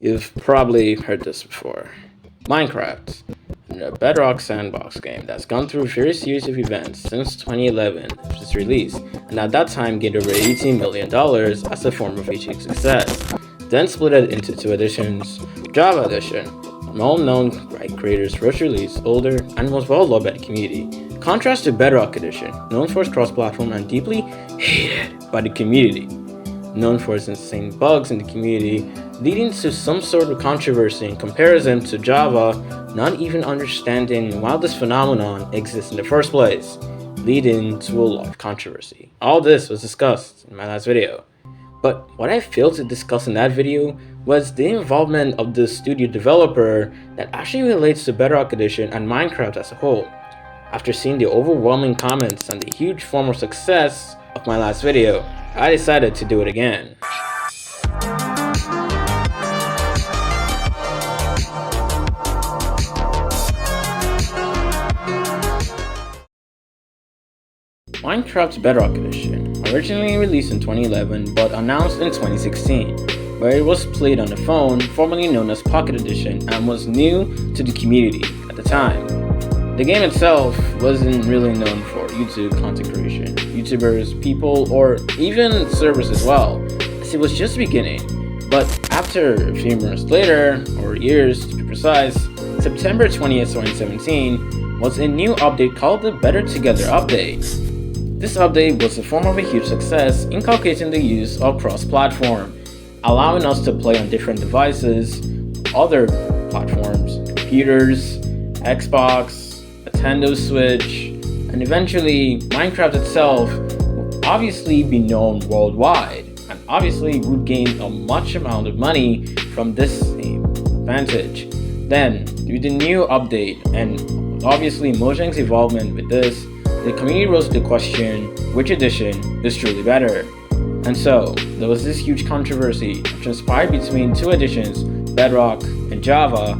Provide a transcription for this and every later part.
You've probably heard this before. Minecraft, a Bedrock sandbox game that's gone through various series of events since 2011 of its release, and at that time gained over $18 million as a form of a huge success. Then split it into two editions: Java Edition, all known by creators' first release, older, and was well loved by the community. Contrast to Bedrock Edition, known for its cross-platform and deeply hated by the community, known for its insane bugs in the community, leading to some sort of controversy in comparison to Java, not even understanding why this phenomenon exists in the first place, leading to a lot of controversy. All this was discussed in my last video. But what I failed to discuss in that video was the involvement of the studio developer that actually relates to Bedrock Edition and Minecraft as a whole. After seeing the overwhelming comments and the huge form of success of my last video, I decided to do it again. Minecraft Bedrock Edition, originally released in 2011 but announced in 2016, where it was played on the phone, formerly known as Pocket Edition, and was new to the community at the time. The game itself wasn't really known for YouTube content creation, YouTubers, people, or even servers as well, as it was just beginning. But after a few months later, or years to be precise, September 20th, 2017, was a new update called the Better Together update. This update was a form of a huge success, inculcating the use of cross-platform, allowing us to play on different devices, other platforms, computers, Xbox, Nintendo Switch, and eventually Minecraft itself will obviously be known worldwide, and obviously would gain a much amount of money from this advantage. Then, with the new update and obviously Mojang's involvement with this, the community rose to the question which edition is truly better. And so, there was this huge controversy that transpired between two editions, Bedrock and Java.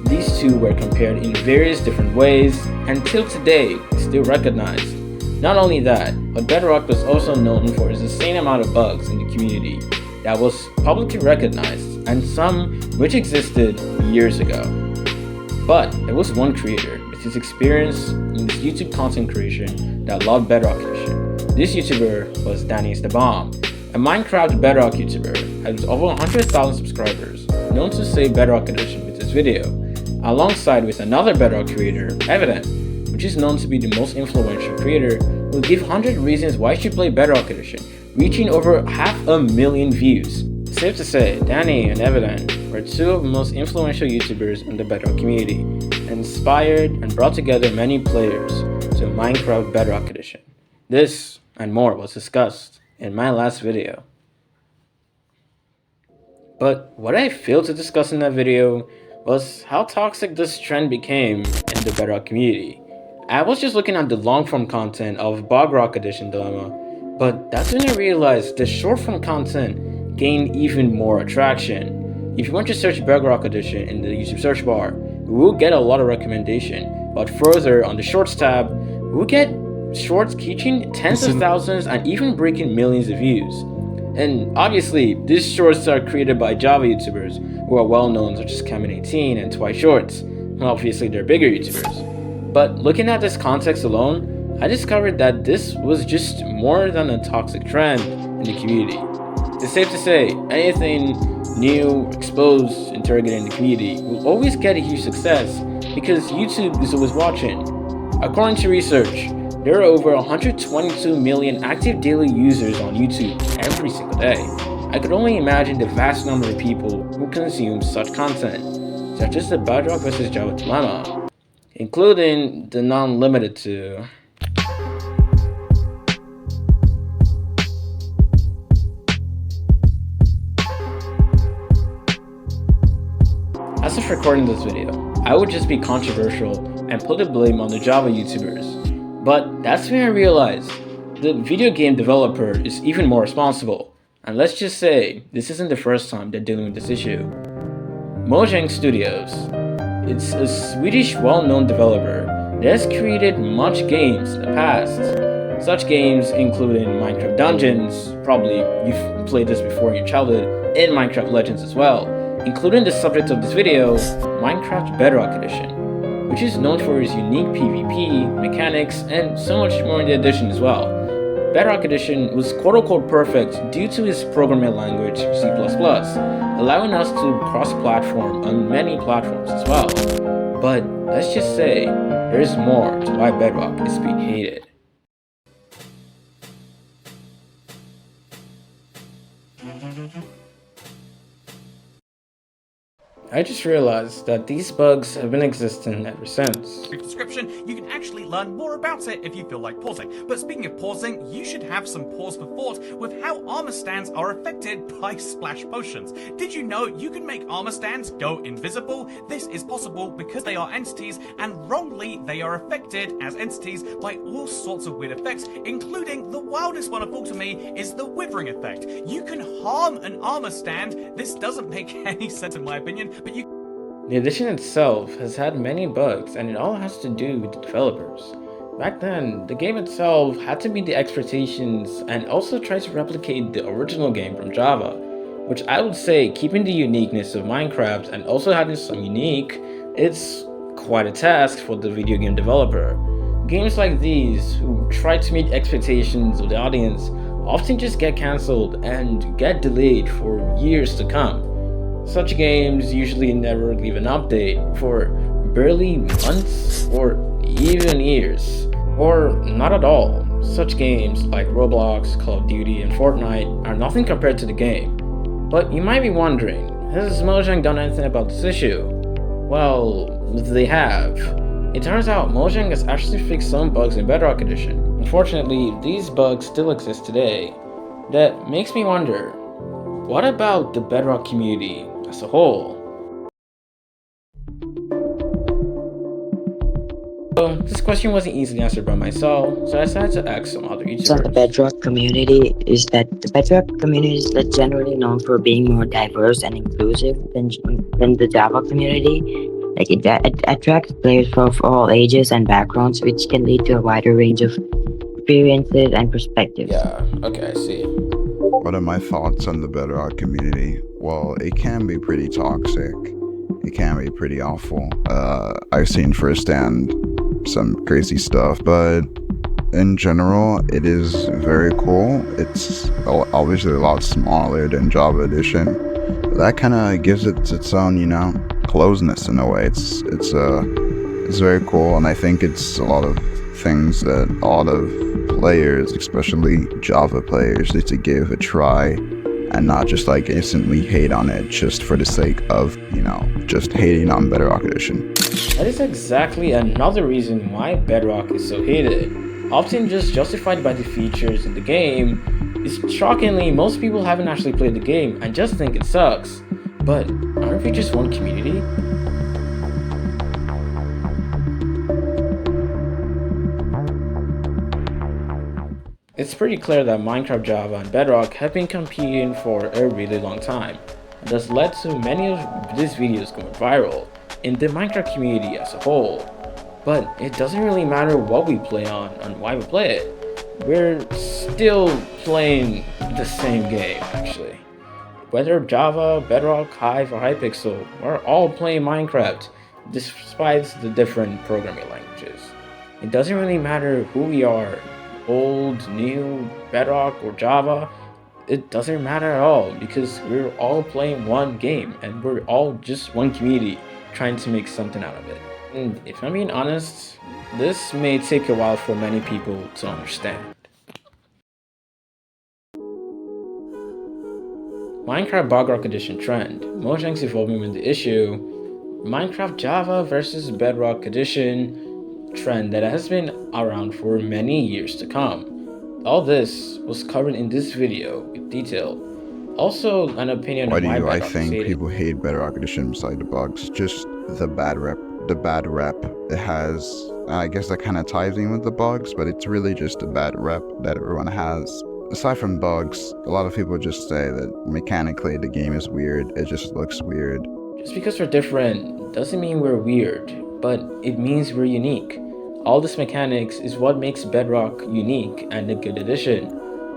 These two were compared in various different ways, and till today, still recognized. Not only that, but Bedrock was also known for its insane amount of bugs in the community that was publicly recognized, and some which existed years ago. But there was one creator with his experience in this YouTube content creation that loved Bedrock Edition. This YouTuber was Danny's the Bomb, a Minecraft Bedrock YouTuber, has over 100,000 subscribers, known to say Bedrock Edition with his video, alongside with another Bedrock creator, Evident, which is known to be the most influential creator, will give 100 reasons why you should play Bedrock Edition, reaching over 500,000 views. Safe to say, Danny and Evident were two of the most influential YouTubers in the Bedrock community, and inspired and brought together many players to Minecraft Bedrock Edition. This and more was discussed in my last video. But what I failed to discuss in that video was how toxic this trend became in the Bedrock community. I was just looking at the long-form content of Bedrock Edition Dilemma, but that's when I realized the short-form content gained even more attraction. If you want to search Bedrock Edition in the YouTube search bar, we will get a lot of recommendation, but further on the Shorts tab, we will get shorts reaching tens of thousands and even breaking millions of views. And obviously, these shorts are created by Java YouTubers who are well known, such as Kamen18 and TYSM. Well, obviously, they're bigger YouTubers. But looking at this context alone, I discovered that this was just more than a toxic trend in the community. It's safe to say, anything new, exposed, interrogating the community will always get a huge success because YouTube is always watching. According to research, there are over 122 million active daily users on YouTube every single day. I could only imagine the vast number of people who consume such content, such as the Bedrock vs Java dilemma, including the non-limited to As of recording this video, I would just be controversial and put the blame on the Java YouTubers. But that's when I realized the video game developer is even more responsible. And let's just say, this isn't the first time they're dealing with this issue. Mojang Studios. It's a Swedish well-known developer that has created much games in the past. Such games including Minecraft Dungeons, probably you've played this before in your childhood, and Minecraft Legends as well, including the subject of this video, Minecraft Bedrock Edition, which is known for its unique PvP, mechanics, and so much more in the edition as well. Bedrock Edition was quote-unquote perfect due to its programming language C++, allowing us to cross-platform on many platforms as well. But let's just say, there is more to why Bedrock is being hated. I just realized that these bugs have been existing ever since. Description, you can actually learn more about it if you feel like pausing. But speaking of pausing, you should have some pause for thought with how armor stands are affected by splash potions. Did you know you can make armor stands go invisible? This is possible because they are entities, and wrongly they are affected as entities by all sorts of weird effects, including the wildest one of all to me is the withering effect. You can harm an armor stand. This doesn't make any sense in my opinion, but The edition itself has had many bugs, and it all has to do with the developers. Back then, the game itself had to meet the expectations and also try to replicate the original game from Java, which I would say, keeping the uniqueness of Minecraft and also having some unique, it's quite a task for the video game developer. Games like these, who try to meet expectations of the audience, often just get cancelled and get delayed for years to come. Such games usually never leave an update for barely months or even years, or not at all. Such games like Roblox, Call of Duty, and Fortnite are nothing compared to the game. But you might be wondering, has Mojang done anything about this issue? Well, they have. It turns out Mojang has actually fixed some bugs in Bedrock Edition. Unfortunately, these bugs still exist today. That makes me wonder, what about the Bedrock community as a whole? So, this question wasn't easily answered by myself, so I decided to ask some other YouTubers. So the Bedrock community is that the Bedrock community is generally known for being more diverse and inclusive than the Java community. Like it attracts players from all ages and backgrounds, which can lead to a wider range of experiences and perspectives. Yeah, okay, I see. What are my thoughts on the Bedrock community? Well, it can be pretty toxic. It can be pretty awful. I've seen firsthand some crazy stuff, but in general, it is very cool. It's obviously a lot smaller than Java Edition, but that kind of gives it its own, closeness in a way. It's very cool, and I think it's a lot of things that a lot of players, especially Java players, need to give a try and not just instantly hate on it just for the sake of, just hating on Bedrock Edition. That is exactly another reason why Bedrock is so hated. Often just justified by the features in the game, is shockingly most people haven't actually played the game and just think it sucks. But aren't we just one community? It's pretty clear that Minecraft Java and Bedrock have been competing for a really long time, and has led to many of these videos going viral in the Minecraft community as a whole. But it doesn't really matter what we play on and why we play it. We're still playing the same game, actually. Whether Java, Bedrock, Hive, or Hypixel, we're all playing Minecraft, despite the different programming languages. It doesn't really matter who we are, old, new, Bedrock, or Java. It doesn't matter at all, because we're all playing one game, and we're all just one community trying to make something out of it. And if I'm being honest, this may take a while for many people to understand. Minecraft Bedrock Edition trend. Mojang's evolving with the issue. Minecraft Java versus Bedrock Edition trend that has been around for many years to come. All this was covered in this video with detail. Also, an opinion on why Bedrock I think is people hate Bedrock Edition beside the bugs? Just the bad rep. The bad rep it has. I guess that kind of ties in with the bugs, but it's really just a bad rep that everyone has. Aside from bugs, a lot of people just say that mechanically the game is weird. It just looks weird. Just because we're different doesn't mean we're weird, but it means we're unique. All this mechanics is what makes Bedrock unique and a good addition.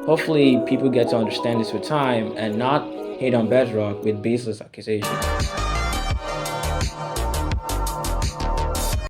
Hopefully people get to understand this with time and not hate on Bedrock with baseless accusations.